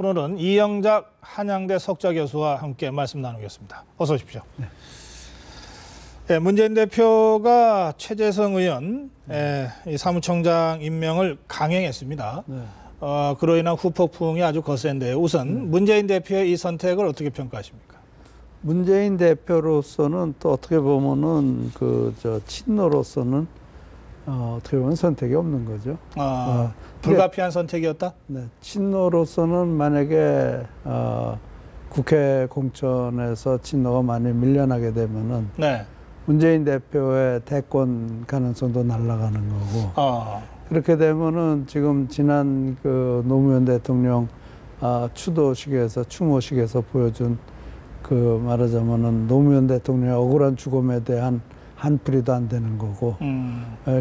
오늘은 이영작 한양대 석좌 교수와 함께 말씀 나누겠습니다. 어서 오십시오. 네. 예, 문재인 대표가 최재성 의원 이 사무총장 임명을 강행했습니다. 네. 그로 인한 후폭풍이 아주 거센데요. 우선 문재인 대표의 이 선택을 어떻게 평가하십니까? 문재인 대표로서는 또 어떻게 보면은 친노로서는 어떻게 보면 선택이 없는 거죠. 불가피한 선택이었다? 네. 친노로서는 만약에 국회 공천에서 친노가 많이 밀려나게 되면은 네. 문재인 대표의 대권 가능성도 날아가는 거고. 그렇게 되면은 지금 지난 그 노무현 대통령 추도식에서 추모식에서 보여준 그 말하자면은 노무현 대통령의 억울한 죽음에 대한 한풀이도 안 되는 거고.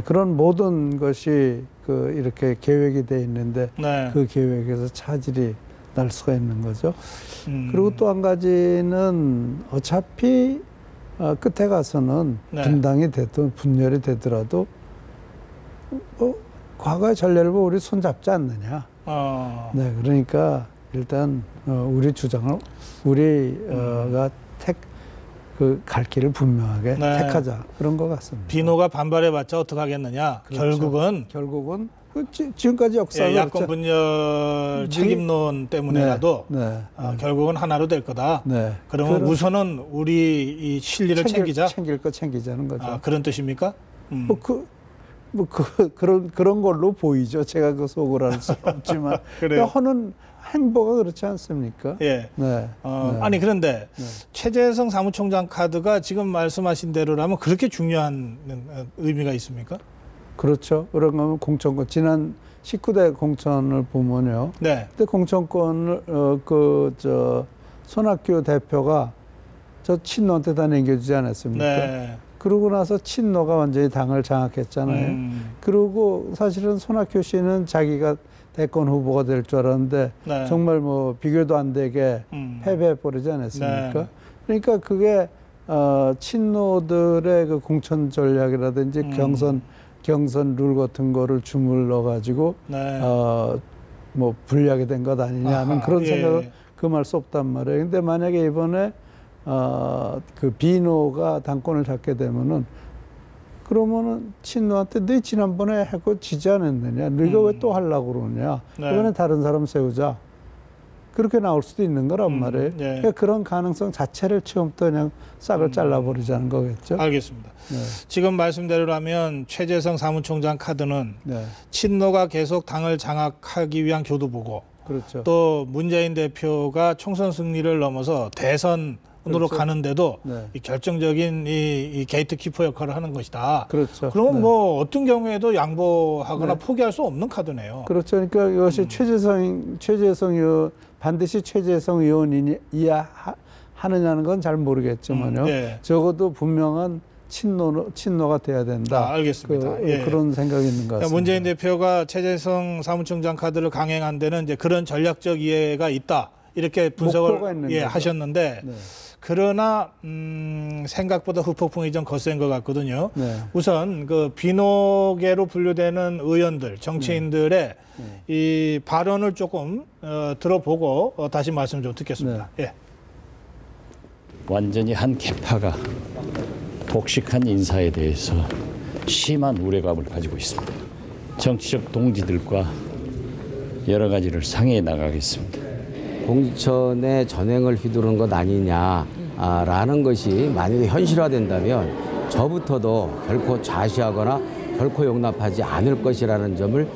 그런 모든 것이 이렇게 계획이 돼 있는데 네. 그 계획에서 차질이 날 수가 있는 거죠. 그리고 또 한 가지는 어차피 끝에 가서는 네. 분당이 됐든 분열이 되더라도 과거의 전례를 보고 우리 손잡지 않느냐. 네, 그러니까 일단 우리 주장을 우리가 갈 길을 분명하게 네. 택하자 그런 것 같습니다. 비노가 반발해봤자 어떻게 하겠느냐. 그렇죠. 결국은 지금까지 역사가 예, 야권 분열 책임론 때문에라도 네. 결국은 하나로 될 거다. 네. 그러면 우선은 우리 이 실리를 챙기자. 챙길 거 챙기자는 거죠. 그런 뜻입니까? 그런 걸로 보이죠. 제가 그 속을 알 수 없지만 하는 행보가 그렇지 않습니까? 예. 네. 아니 그런데 최재성 사무총장 카드가 지금 말씀하신 대로라면 그렇게 중요한 의미가 있습니까? 그렇죠. 그런가 하면 지난 19대 공천을 보면요. 네. 그때 공천권을 손학규 대표가 친노한테 다 남겨주지 않았습니까? 네. 그러고 나서 친노가 완전히 당을 장악했잖아요. 그리고 사실은 손학규 씨는 자기가 대권 후보가 될 줄 알았는데 네. 정말 비교도 안 되게 패배해버리지 않았습니까? 네. 그러니까 그게 친노들의 그 공천 전략이라든지 경선 룰 같은 거를 주물러 가지고 네. 불리하게 된 것 아니냐는 그런 생각을 금할 수 없단 말이에요. 근데 만약에 이번에 그 비노가 당권을 잡게 되면은 그러면은 친노한테 너 지난번에 하고 지지 않았느냐? 너가 왜 또 하려고 그러냐? 네. 이번에 다른 사람 세우자. 그렇게 나올 수도 있는 거란 말이에요. 네. 그러니까 그런 가능성 자체를 처음부터 그냥 싹을 잘라버리자는 거겠죠. 알겠습니다. 네. 지금 말씀대로라면 최재성 사무총장 카드는 네. 친노가 계속 당을 장악하기 위한 교두보고 그렇죠. 또 문재인 대표가 총선 승리를 넘어서 대선 으로 그렇죠. 가는데도 네. 이 결정적인 이 게이트키퍼 역할을 하는 것이다. 그렇죠. 그러면 네. 어떤 경우에도 양보하거나 네. 포기할 수 없는 카드네요. 그렇죠. 그러니까 이것이 최재성 의원 반드시 최재성 의원이야 하느냐는 건 잘 모르겠지만요. 네. 적어도 분명한 친노가 돼야 된다. 알겠습니다. 그런 생각이 있는 것 같습니다. 문재인 대표가 최재성 사무총장 카드를 강행한 데는 이제 그런 전략적 이해가 있다. 이렇게 분석을 하셨는데 네. 그러나 생각보다 후폭풍이 좀 거센 것 같거든요. 네. 우선 그 비노계로 분류되는 의원들, 정치인들의 이 발언을 조금 들어보고 다시 말씀 좀 듣겠습니다. 네. 예. 완전히 한 계파가 독식한 인사에 대해서 심한 우려감을 가지고 있습니다. 정치적 동지들과 여러 가지를 상의해 나가겠습니다. 공천의 전횡을 휘두르는 것 아니냐라는 것이 만약에 현실화된다면 저부터도 결코 좌시하거나 결코 용납하지 않을 것이라는 점을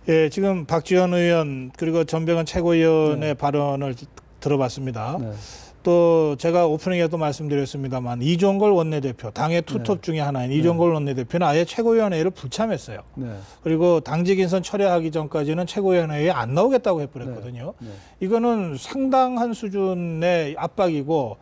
예, 지금 박지원 의원 그리고 전병헌 최고위원의 발언을 들어봤습니다. 네. 또 제가 오프닝에도 말씀드렸습니다만 이종걸 원내대표, 당의 투톱 중에 하나인 이종걸 원내대표는 아예 최고위원회의를 불참했어요. 네. 그리고 당직 인선 철회하기 전까지는 최고위원회의에 안 나오겠다고 해버렸거든요. 네. 네. 이거는 상당한 수준의 압박이고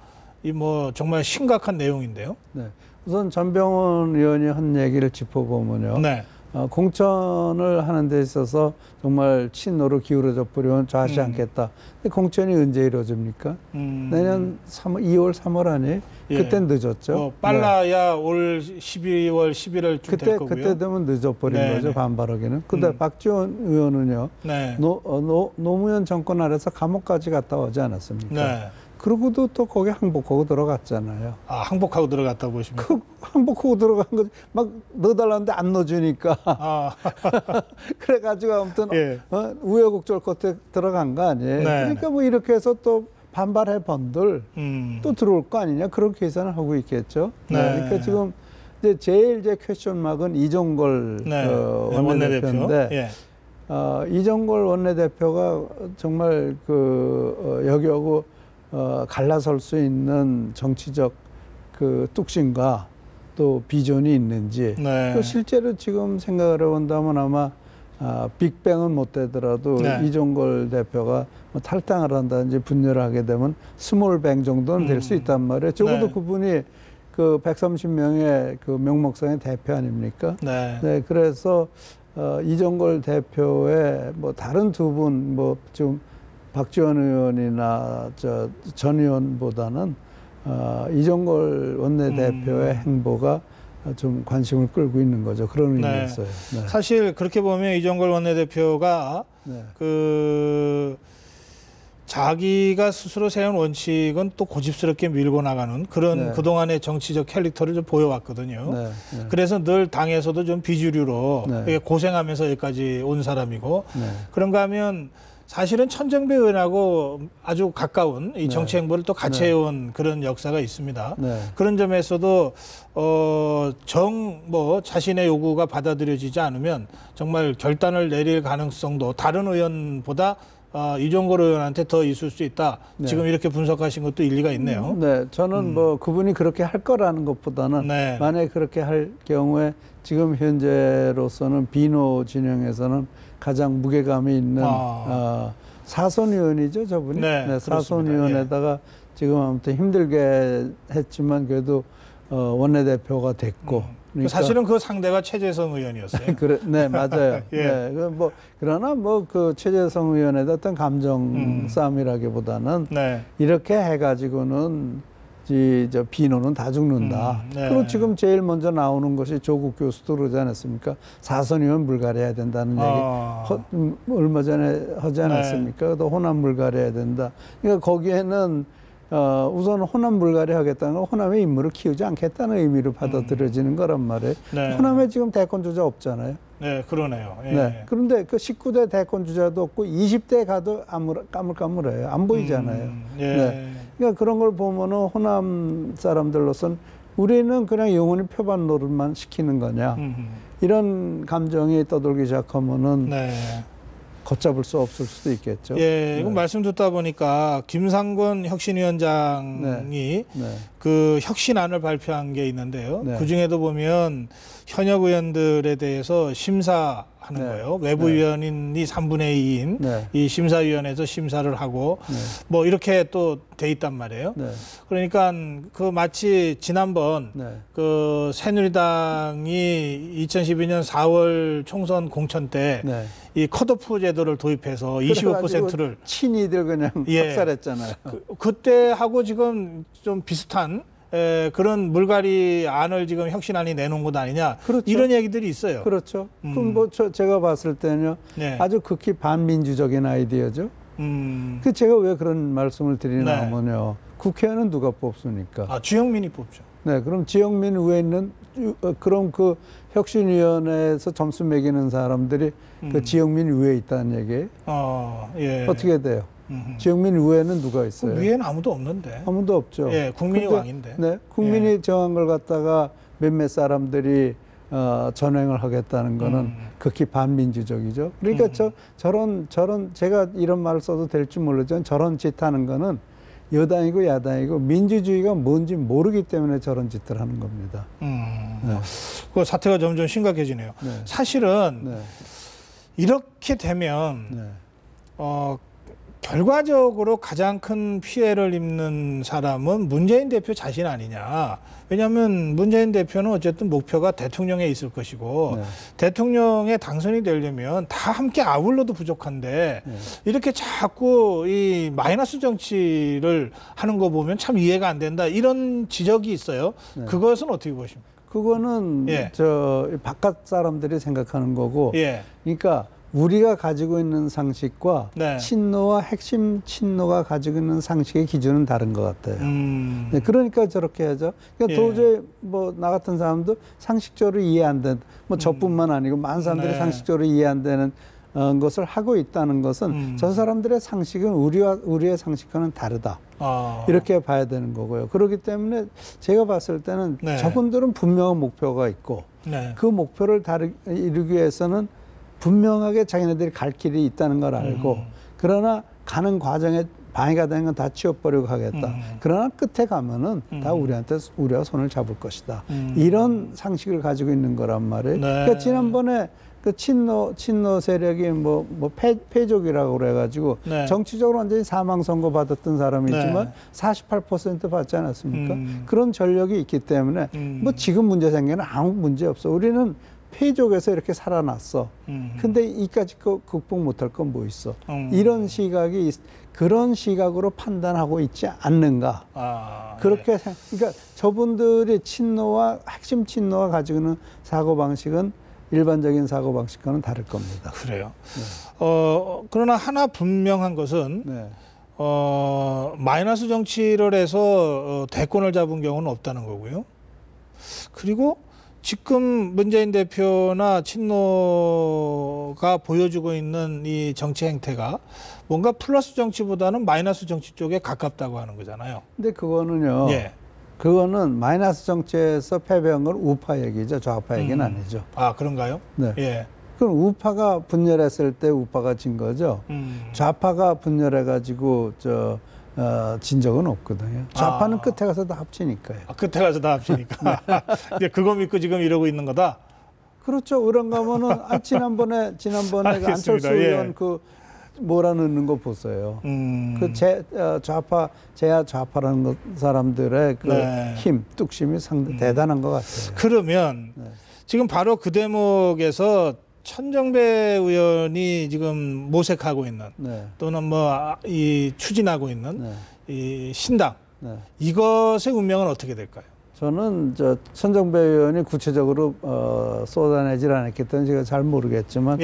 정말 심각한 내용인데요. 네. 우선 전병헌 의원이 한 얘기를 짚어보면요. 네. 공천을 하는 데 있어서 정말 친노로 기울어져 버리면 좌시 않겠다. 근데 공천이 언제 이루어집니까? 내년 2월, 3월 아니에요? 예. 그땐 늦었죠. 빨라야 올 12월, 11월쯤 될 거고요. 그때 되면 늦어버린 네, 거죠, 네. 반발하기는. 근데 박지원 의원은요, 네. 노무현 정권 아래서 감옥까지 갔다 오지 않았습니까? 네. 그러고도 또 거기 항복하고 들어갔잖아요. 아, 항복하고 들어갔다고 보십니까? 항복하고 들어간 거 막 넣어달라는데 안 넣어주니까. 아, 그래가지고 아무튼 예. 우여곡절 끝에 들어간 거 아니에요. 네. 그러니까 뭐 이렇게 해서 또 반발해 번들 또 들어올 거 아니냐 그런 계산을 하고 있겠죠. 네. 그러니까 지금 이제 제일 퀘스천 마크는 이종걸 네. 원내대표인데 예. 이종걸 원내대표가 정말 여기하고 갈라설 수 있는 정치적 그 뚝심과 또 비전이 있는지 네. 또 실제로 지금 생각을 해본다면 아마 빅뱅은 못 되더라도 네. 이종걸 대표가 뭐 탈당을 한다든지 분열을 하게 되면 스몰뱅 정도는 될 수 있단 말이에요. 적어도 네. 그분이 그 130명의 그 명목상의 대표 아닙니까? 네. 네, 그래서 이종걸 대표의 뭐 다른 두 분 뭐 지금 박지원 의원이나 전 의원보다는 이종걸 원내대표의 행보가 좀 관심을 끌고 있는 거죠. 그런 의미였어요. 네. 사실 그렇게 보면 이종걸 원내대표가 네. 자기가 스스로 세운 원칙은 또 고집스럽게 밀고 나가는 그런 네. 그동안의 정치적 캐릭터를 좀 보여왔거든요. 네. 네. 그래서 늘 당에서도 좀 비주류로 네. 고생하면서 여기까지 온 사람이고 네. 그런가 하면 사실은 천정배 의원하고 아주 가까운 이 정치 행보를 또 같이 네. 해온 그런 역사가 있습니다. 네. 그런 점에서도 자신의 요구가 받아들여지지 않으면 정말 결단을 내릴 가능성도 다른 의원보다 이종걸 의원한테 더 있을 수 있다. 네. 지금 이렇게 분석하신 것도 일리가 있네요. 네, 저는 뭐 그분이 그렇게 할 거라는 것보다는 네. 만약에 그렇게 할 경우에 지금 현재로서는 비노 진영에서는 가장 무게감이 있는 사선 의원이죠, 저분이. 네, 사선 그렇습니다. 의원에다가 지금 아무튼 힘들게 했지만 그래도 원내대표가 됐고. 그러니까 사실은 그 상대가 최재성 의원이었어요. 그래, 네, 맞아요. 예. 네, 그러나 그 최재성 의원의 어떤 감정 싸움이라기보다는 네. 이렇게 해가지고는 비노는 다 죽는다. 네. 그리고 지금 제일 먼저 나오는 것이 조국 교수도 그러지 않았습니까? 사선 의원 불가리해야 된다는 얘기 얼마 전에 하지 않았습니까? 또 호남 불가리해야 된다. 그러니까 거기에는 우선 호남 불가리 하겠다는 건 호남의 인물을 키우지 않겠다는 의미로 받아들여지는 거란 말이에요. 네. 호남에 지금 대권 주자 없잖아요. 네, 그러네요. 예. 네. 그런데 그 19대 대권 주자도 없고 20대 가도 까물까물해요. 안 보이잖아요. 예. 네. 그러니까 그런 걸 보면은 호남 사람들로선 우리는 그냥 영원히 표반 노릇만 시키는 거냐. 이런 감정이 떠돌기 시작하면은 네. 걷잡을 수 없을 수도 있겠죠. 예, 이건 말씀 듣다 보니까 김상곤 혁신위원장이 그 혁신안을 발표한 게 있는데요. 네. 그 중에도 보면 현역 의원들에 대해서 심사하는 거예요. 외부위원인이 3분의 2인 이 심사위원회에서 심사를 하고 뭐 이렇게 또 돼 있단 말이에요. 그러니까 그 마치 지난번 그 새누리당이 2012년 4월 총선 공천 때 이 컷오프 제도를 도입해서 25%를 친이들 그냥 박살했잖아요. 그때 하고 지금 좀 비슷한 그런 물갈이 안을 지금 혁신안이 내놓은 것 아니냐. 그렇죠. 이런 얘기들이 있어요. 그렇죠. 그럼 뭐 제가 봤을 때는요. 아주 극히 반민주적인 아이디어죠. 그 제가 왜 그런 말씀을 드리나 하면요. 국회의원은 누가 뽑습니까? 주영민이 뽑죠. 네, 그럼 지영민 위에 있는 그럼 그 혁신위원회에서 점수 매기는 사람들이 그 지영민 위에 있다는 얘기예요? 예. 어떻게 돼요? 지영민 위에는 누가 있어요? 그 위에는 아무도 없는데. 아무도 없죠. 예, 국민이 왕인데. 네, 국민이 정한 걸 갖다가 몇몇 사람들이 전행을 하겠다는 거는 극히 반민주적이죠. 그러니까 저런 제가 이런 말을 써도 될지 모르지만 저런 짓 하는 거는 여당이고 야당이고 민주주의가 뭔지 모르기 때문에 저런 짓을 하는 겁니다. 그 사태가 점점 심각해지네요. 사실은 이렇게 되면 결과적으로 가장 큰 피해를 입는 사람은 문재인 대표 자신 아니냐. 왜냐하면 문재인 대표는 어쨌든 목표가 대통령에 있을 것이고 네. 대통령에 당선이 되려면 다 함께 아울러도 부족한데 네. 이렇게 자꾸 이 마이너스 정치를 하는 거 보면 참 이해가 안 된다. 이런 지적이 있어요. 네. 그것은 어떻게 보십니까? 그거는 저 바깥 사람들이 생각하는 거고 그러니까 우리가 가지고 있는 상식과 친노와 핵심 친노가 가지고 있는 상식의 기준은 다른 것 같아요. 네, 그러니까 저렇게 하죠. 그러니까 도저히 뭐 나 같은 사람도 상식적으로 이해 안 된, 뭐 저뿐만 아니고 많은 사람들이 상식적으로 이해 안 되는 것을 하고 있다는 것은 저 사람들의 상식은 우리의 상식과는 다르다. 이렇게 봐야 되는 거고요. 그렇기 때문에 제가 봤을 때는 저분들은 분명한 목표가 있고 그 목표를 이루기 위해서는 분명하게 자기네들이 갈 길이 있다는 걸 알고 그러나 가는 과정에 방해가 되는 건 다 치워버리고 하겠다. 그러나 끝에 가면은 다 우리가 손을 잡을 것이다. 이런 상식을 가지고 있는 거란 말이에요. 그러니까 지난번에 그 친노 세력이 패족이라고 그래가지고 정치적으로 완전히 사망 선고 받았던 사람이지만 48% 받지 않았습니까? 그런 전력이 있기 때문에 뭐 지금 문제 생기는 아무 문제 없어. 우리는 패족에서 이렇게 살아났어. 근데 이까지 극복 못할 건 뭐 있어? 이런 시각이 그런 시각으로 판단하고 있지 않는가? 그렇게 그러니까 저분들이 친노와 핵심 친노가 가지고 있는 사고 방식은 일반적인 사고 방식과는 다를 겁니다. 그래요. 그러나 하나 분명한 것은 마이너스 정치를 해서 대권을 잡은 경우는 없다는 거고요. 그리고 지금 문재인 대표나 친노가 보여주고 있는 이 정치 행태가 뭔가 플러스 정치보다는 마이너스 정치 쪽에 가깝다고 하는 거잖아요. 근데 그거는요. 그거는 마이너스 정치에서 패배한 건 우파 얘기죠. 좌파 얘기는 아니죠. 아, 그런가요? 네. 그럼 우파가 분열했을 때 우파가 진 거죠. 좌파가 분열해가지고 진 적은 없거든요. 좌파는 끝에 가서 다 합치니까요. 끝에 가서 다 합치니까. 이제 그거 믿고 지금 이러고 있는 거다? 그렇죠. 그런가 하면은, 지난번에 안철수 의원 뭐라 넣는 거 보세요. 제야 좌파라는 사람들의 힘, 뚝심이 상당히 대단한 것 같아요. 그러면 지금 바로 그 대목에서 천정배 의원이 지금 모색하고 있는 또는 추진하고 있는 이 신당 이것의 운명은 어떻게 될까요? 저는 천정배 의원이 구체적으로 쏟아내질 않았기 때문에 제가 잘 모르겠지만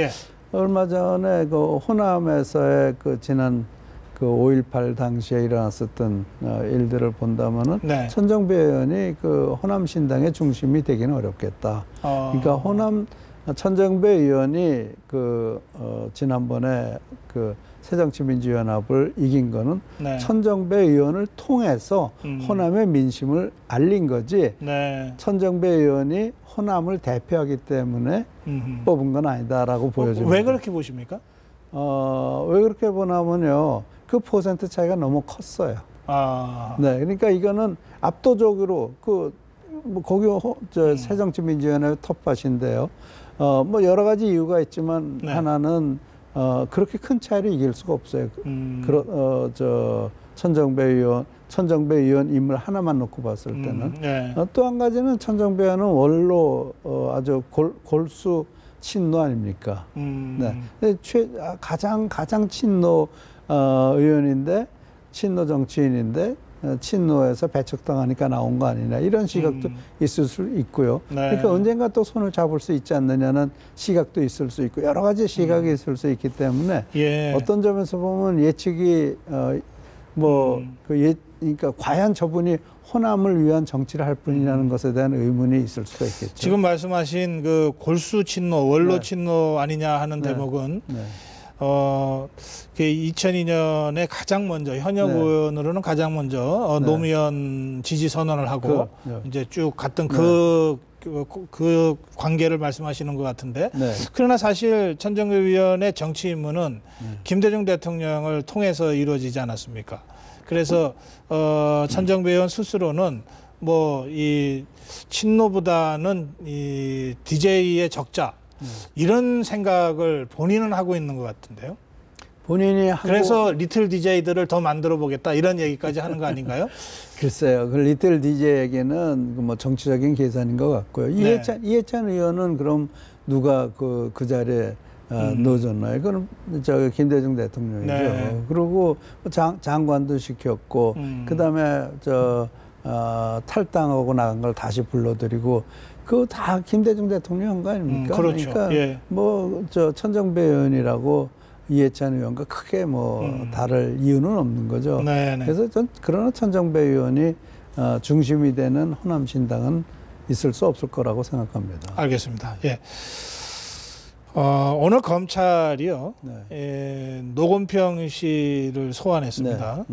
얼마 전에 그 호남에서의 지난 5.18 당시에 일어났었던 일들을 본다면은 천정배 의원이 호남 신당의 중심이 되기는 어렵겠다. 그러니까 천정배 의원이 지난번에 새정치민주연합을 이긴 거는 천정배 의원을 통해서 호남의 민심을 알린 거지 천정배 의원이 호남을 대표하기 때문에 뽑은 건 아니다라고 보여집니다. 왜 그렇게 보십니까? 왜 그렇게 보냐면요. 그 퍼센트 차이가 너무 컸어요. 그러니까 이거는 압도적으로 거기 새정치민주연합의 텃밭인데요. 여러 가지 이유가 있지만 하나는 그렇게 큰 차이로 이길 수가 없어요. 천정배 의원 인물 하나만 놓고 봤을 때는. 또 한 가지는 천정배 의원은 원로 아주 골수 친노 아닙니까? 가장 친노 의원인데 친노 정치인인데 친노에서 배척당하니까 나온 거 아니냐 이런 시각도 있을 수 있고요. 그러니까 언젠가 또 손을 잡을 수 있지 않느냐는 시각도 있을 수 있고 여러 가지 시각이 있을 수 있기 때문에 어떤 점에서 보면 예측이 그러니까 과연 저분이 호남을 위한 정치를 할 뿐이라는 것에 대한 의문이 있을 수가 있겠죠. 지금 말씀하신 골수 친노, 원로 친노 아니냐 하는 대목은 2002년에 가장 먼저 현역 의원으로는 가장 먼저 노무현 지지 선언을 하고 이제 쭉 갔던 그 관계를 말씀하시는 것 같은데 그러나 사실 천정배 의원의 정치 임무는 김대중 대통령을 통해서 이루어지지 않았습니까? 그래서 천정배 의원 스스로는 이 친노보다는 이 DJ의 적자 이런 생각을 본인은 하고 있는 것 같은데요. 본인이 하고 그래서 리틀 DJ들을 더 만들어 보겠다 이런 얘기까지 하는 거 아닌가요? 글쎄요. 그 리틀 DJ에게는 뭐 정치적인 계산인 것 같고요. 이해찬 의원은 그럼 누가 그 자리에 넣어줬나요? 그건 김대중 대통령이죠. 네. 그리고 장관도 시켰고, 그다음에 탈당하고 나간 걸 다시 불러들이고, 그거 다 김대중 대통령 한 거 아닙니까? 그렇죠. 그러니까 예. 뭐 천정배 의원이라고 이해찬 의원과 크게 뭐 다를 이유는 없는 거죠. 네네. 그래서 그러나 천정배 의원이 중심이 되는 호남신당은 있을 수 없을 거라고 생각합니다. 알겠습니다. 예. 오늘 검찰이요, 노건평 씨를 소환했습니다.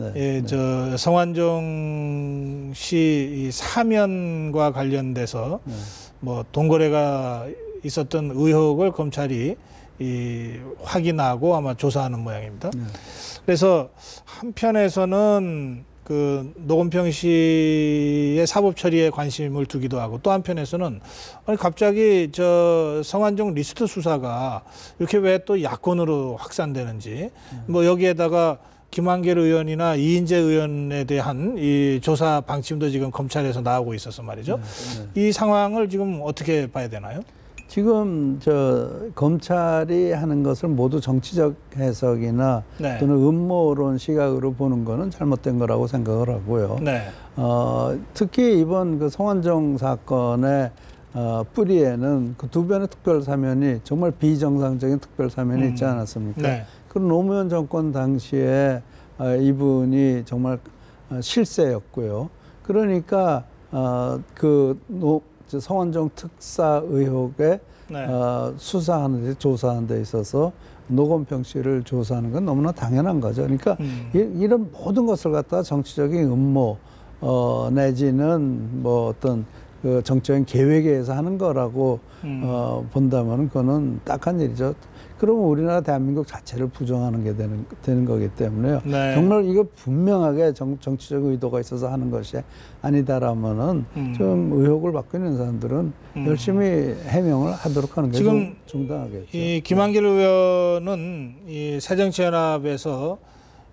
성완종 씨 사면과 관련돼서 뭐 동거래가 있었던 의혹을 검찰이 확인하고 아마 조사하는 모양입니다. 그래서 한편에서는 그 노건평 씨의 사법 처리에 관심을 두기도 하고 또 한편에서는 아니 갑자기 성완종 리스트 수사가 이렇게 왜 또 야권으로 확산되는지 뭐 여기에다가 김한길 의원이나 이인재 의원에 대한 이 조사 방침도 지금 검찰에서 나오고 있어서 말이죠. 이 상황을 지금 어떻게 봐야 되나요? 지금 검찰이 하는 것을 모두 정치적 해석이나 또는 음모론 시각으로 보는 거는 잘못된 거라고 생각을 하고요. 특히 이번 그 성완종 사건의 뿌리에는 그 두 변의 특별 사면이 정말 비정상적인 특별 사면이 있지 않았습니까? 그럼 노무현 정권 당시에 이분이 정말 실세였고요. 그러니까 성완종 특사 의혹에 수사하는 데 조사하는 데 있어서 노건평 씨를 조사하는 건 너무나 당연한 거죠. 그러니까 이런 모든 것을 갖다가 정치적인 음모 내지는 뭐 어떤 그 정치적인 계획에 의해서 하는 거라고 본다면 그거는 딱한 일이죠. 그러면 우리나라 대한민국 자체를 부정하는 게 되는 거기 때문에요. 정말 이거 분명하게 정치적 의도가 있어서 하는 것이 아니다라면은 좀 의혹을 받고 있는 사람들은 열심히 해명을 하도록 하는 게 지금 정당하겠죠. 이 김한길 의원은 이 새정치연합에서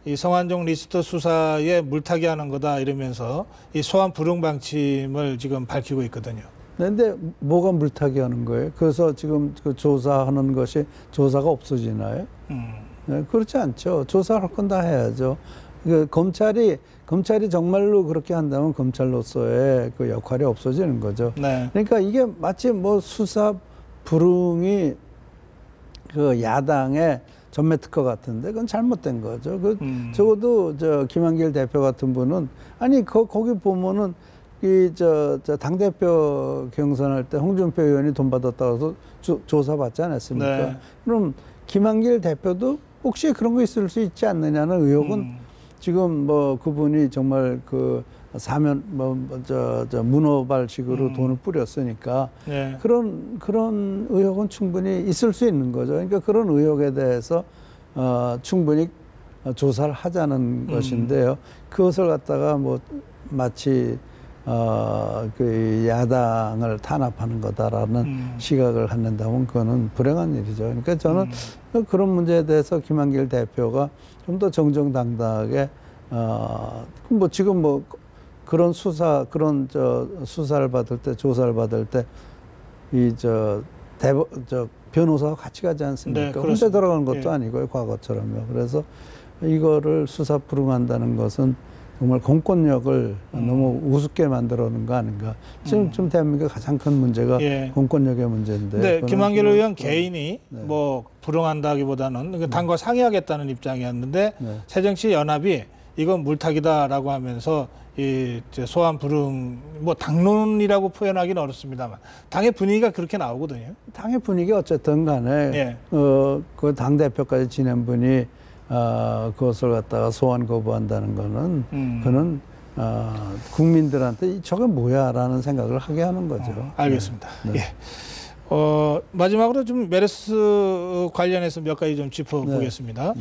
이 성완종 리스트 수사에 물타기 하는 거다 이러면서 이 소환 불응 방침을 지금 밝히고 있거든요. 근데 뭐가 물타기 하는 거예요? 그래서 지금 그 조사하는 것이 조사가 없어지나요? 그렇지 않죠. 조사할 건 다 해야죠. 검찰이 정말로 그렇게 한다면 검찰로서의 그 역할이 없어지는 거죠. 그러니까 이게 마치 뭐 수사 불응이 그 야당의 전매 특허 같은데 그건 잘못된 거죠. 적어도 김한길 대표 같은 분은 아니 거기 보면은 당대표 경선할 때 홍준표 의원이 돈 받았다고 해서 조사받지 않았습니까? 그럼 김한길 대표도 혹시 그런 거 있을 수 있지 않느냐는 의혹은 지금 뭐 그분이 정말 그 사면 문어발식으로 돈을 뿌렸으니까 그런 의혹은 충분히 있을 수 있는 거죠. 그러니까 그런 의혹에 대해서 충분히 조사를 하자는 것인데요. 그것을 갖다가 뭐 마치 그 야당을 탄압하는 거다라는 시각을 갖는다면 그거는 불행한 일이죠. 그러니까 저는 그런 문제에 대해서 김한길 대표가 좀 더 정정당당하게 뭐 지금 뭐 그런 수사를 받을 때 조사를 받을 때 변호사가 같이 가지 않습니까? 혼자 들어가는 것도 아니고요, 과거처럼요. 그래서 이거를 수사 불응한다는 것은 정말 공권력을 너무 우습게 만들어놓은 거 아닌가. 지금 좀 대한민국의 가장 큰 문제가 공권력의 문제인데. 네, 김한길 의원 개인이 뭐 불응한다기보다는 당과 상의하겠다는 입장이었는데 새정치연합이 이건 물타기다라고 하면서 이 소환 불응 뭐 당론이라고 표현하기는 어렵습니다만 당의 분위기가 그렇게 나오거든요. 당의 분위기 어쨌든 간에 그 당 대표까지 지낸 분이 그것을 갖다가 소환 거부한다는 거는 그는 국민들한테 저게 뭐야라는 생각을 하게 하는 거죠. 알겠습니다. 마지막으로 좀 메르스 관련해서 몇 가지 좀 짚어보겠습니다.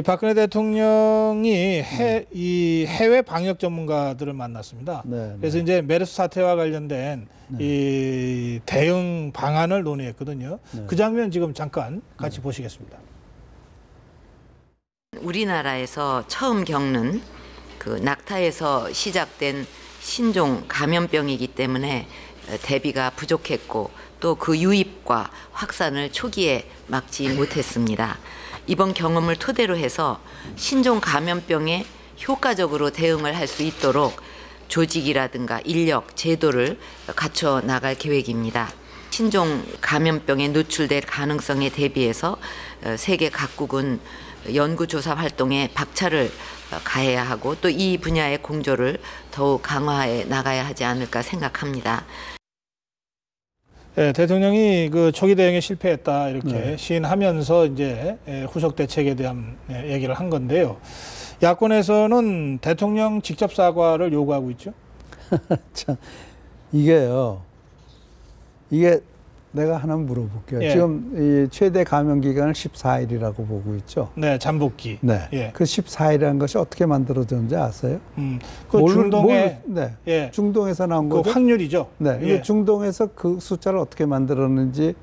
박근혜 대통령이 이 해외 방역 전문가들을 만났습니다. 그래서 이제 메르스 사태와 관련된 이 대응 방안을 논의했거든요. 그 장면 지금 잠깐 같이 보시겠습니다. 우리나라에서 처음 겪는 그 낙타에서 시작된 신종 감염병이기 때문에 대비가 부족했고 또 그 유입과 확산을 초기에 막지 못했습니다. 이번 경험을 토대로 해서 신종 감염병에 효과적으로 대응을 할 수 있도록 조직이라든가 인력, 제도를 갖춰 나갈 계획입니다. 신종 감염병에 노출될 가능성에 대비해서 세계 각국은 연구조사 활동에 박차를 가해야 하고 또 이 분야의 공조를 더욱 강화해 나가야 하지 않을까 생각합니다. 네, 대통령이 그 초기 대응에 실패했다 이렇게 시인하면서 이제 후속 대책에 대한 얘기를 한 건데요. 야권에서는 대통령 직접 사과를 요구하고 있죠. 참 이게요. 이게 내가 하나 물어볼게요. 예. 지금 이 최대 감염 기간을 14일이라고 보고 있죠. 네, 잠복기. 네. 예. 그 14일이라는 것이 어떻게 만들어졌는지 아세요? 그 중동에 네. 예. 중동에서 나온 그 거죠. 확률이죠. 네. 예. 이게 중동에서 그 숫자를 어떻게 만들었는지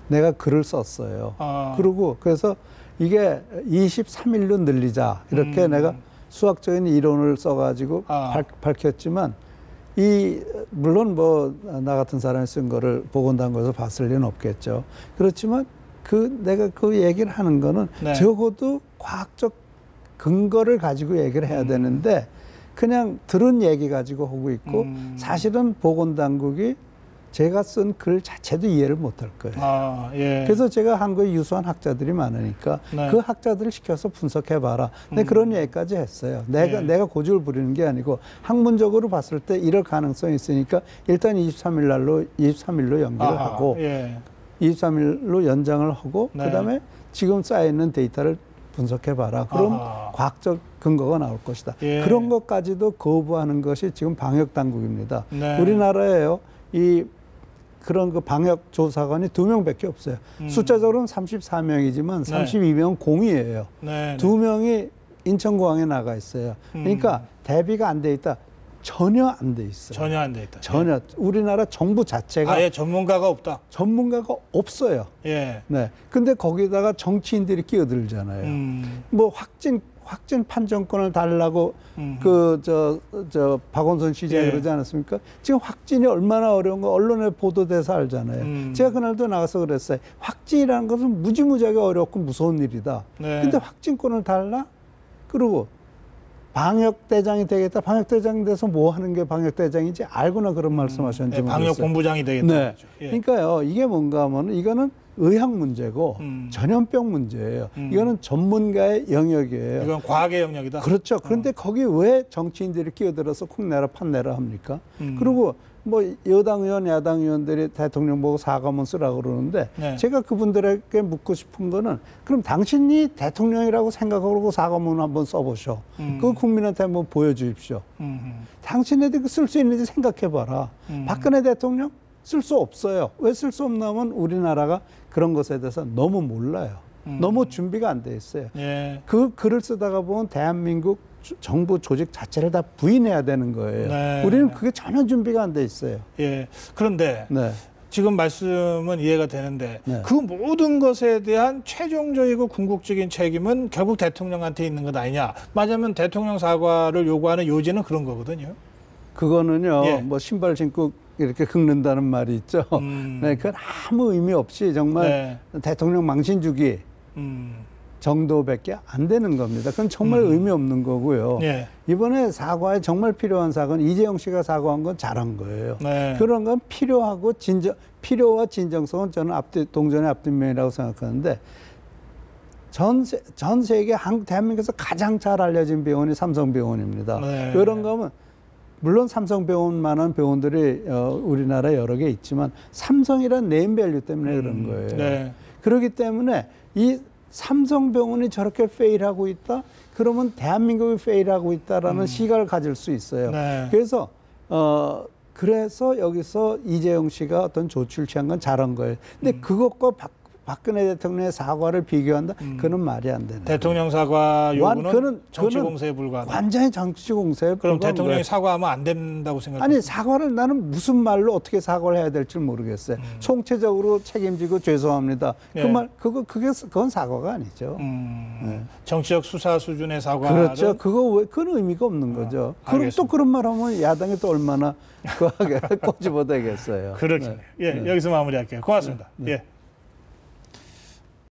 내가 글을 썼어요. 그리고 그래서 이게 23일로 늘리자 이렇게 내가 수학적인 이론을 써가지고 밝혔지만 물론 뭐 나 같은 사람이 쓴 거를 보건당국에서 봤을 리는 없겠죠. 그렇지만 내가 그 얘기를 하는 거는 네. 적어도 과학적 근거를 가지고 얘기를 해야 되는데 그냥 들은 얘기 가지고 하고 있고 사실은 보건당국이 제가 쓴 글 자체도 이해를 못할 거예요. 예. 그래서 제가 한국에 유수한 학자들이 많으니까 네. 그 학자들을 시켜서 분석해봐라. 근데 그런 얘기까지 했어요. 내가 고집을 부리는 게 아니고 학문적으로 봤을 때 이럴 가능성이 있으니까 일단 23일로 연기를 하고 예. 23일로 연장을 하고 네. 그다음에 지금 쌓여있는 데이터를 분석해봐라. 그럼 과학적 근거가 나올 것이다. 예. 그런 것까지도 거부하는 것이 지금 방역당국입니다. 네. 우리나라에요. 그런 그 방역 조사관이 2명밖에 없어요. 숫자적으로는 34명이지만 32명은 공이에요. 네. 2명이 인천공항에 나가 있어요. 그러니까 대비가 안 돼 있다. 전혀 안 돼 있어요. 전혀 안 돼 있다. 전혀. 우리나라 정부 자체가 아예 전문가가 없다. 전문가가 없어요. 예. 네. 근데 거기다가 정치인들이 끼어들잖아요. 뭐 확진 판정권을 달라고 박원순 시장이 예. 그러지 않았습니까? 지금 확진이 얼마나 어려운 거 언론에 보도돼서 알잖아요. 제가 그날도 나가서 그랬어요. 확진이라는 것은 무지무지하게 어렵고 무서운 일이다. 네. 근데 확진권을 달라? 그리고 방역대장이 되겠다. 방역대장이 돼서 뭐 하는 게 방역대장인지 알고나 그런 말씀하셨는지 모르겠어요. 방역본부장이 되겠다. 네. 예. 그러니까요. 이게 뭔가 하면 이거는 의학 문제고 전염병 문제예요. 이거는 전문가의 영역이에요. 이건 과학의 영역이다. 그렇죠. 그런데 거기 왜 정치인들이 끼어들어서 콩내라 판내라 합니까? 그리고 뭐 여당 의원, 야당 의원들이 대통령 보고 사과문 쓰라고 그러는데 네. 제가 그분들에게 묻고 싶은 거는 그럼 당신이 대통령이라고 생각하고 사과문 한번 써보셔. 그거 국민한테 한번 보여주십시오. 당신네들이 쓸 수 있는지 생각해봐라. 박근혜 대통령 쓸 수 없어요. 왜 쓸 수 없냐면 우리나라가 그런 것에 대해서 너무 몰라요. 너무 준비가 안 돼 있어요. 예. 그 글을 쓰다가 보면 대한민국 정부 조직 자체를 다 부인해야 되는 거예요. 네. 우리는 그게 전혀 준비가 안 돼 있어요. 예. 그런데 네. 지금 말씀은 이해가 되는데 네. 그 모든 것에 대한 최종적이고 궁극적인 책임은 결국 대통령한테 있는 것 아니냐. 맞으면 대통령 사과를 요구하는 요지는 그런 거거든요. 그거는요. 예. 뭐 신발 신고 이렇게 긁는다는 말이 있죠. 네, 그건 아무 의미 없이 정말 대통령 망신 주기 정도밖에 안 되는 겁니다. 그건 정말 의미 없는 거고요. 예. 이번에 사과에 정말 필요한 사과는 이재용 씨가 사과한 건 잘한 거예요. 네. 그런 건 필요하고 필요와 진정성은 저는 동전의 앞뒷면이라고 생각하는데 전 세계 대한민국에서 가장 잘 알려진 병원이 삼성병원입니다. 네. 이런 거면 물론 삼성병원만한 병원들이 우리나라에 여러 개 있지만 삼성이라는 네임밸류 때문에 그런 거예요. 네. 그렇기 때문에 이 삼성병원이 저렇게 페일하고 있다? 그러면 대한민국이 페일하고 있다라는 시각을 가질 수 있어요. 네. 그래서 여기서 이재용 씨가 어떤 조치를 취한 건 잘한 거예요. 근데 그것과 박근혜 대통령의 사과를 비교한다? 그는 말이 안 되는. 대통령 사과 요구는 그는 정치 공세에 불과하다. 완전히 정치 공세에 그럼 불과한 대통령이 거예요. 사과하면 안 된다고 생각해요? 아니 사과를 나는 무슨 말로 어떻게 사과를 해야 될지 모르겠어요. 총체적으로 책임지고 죄송합니다. 네. 그 말 그건 사과가 아니죠. 네. 정치적 수사 수준의 사과는 그렇죠. 그건 의미가 없는 거죠. 그럼 또 그런 말하면 야당이 또 얼마나 그하게 꼬집어 대겠어요. 그렇게. 네. 예, 여기서 마무리할게요. 고맙습니다. 네. 예.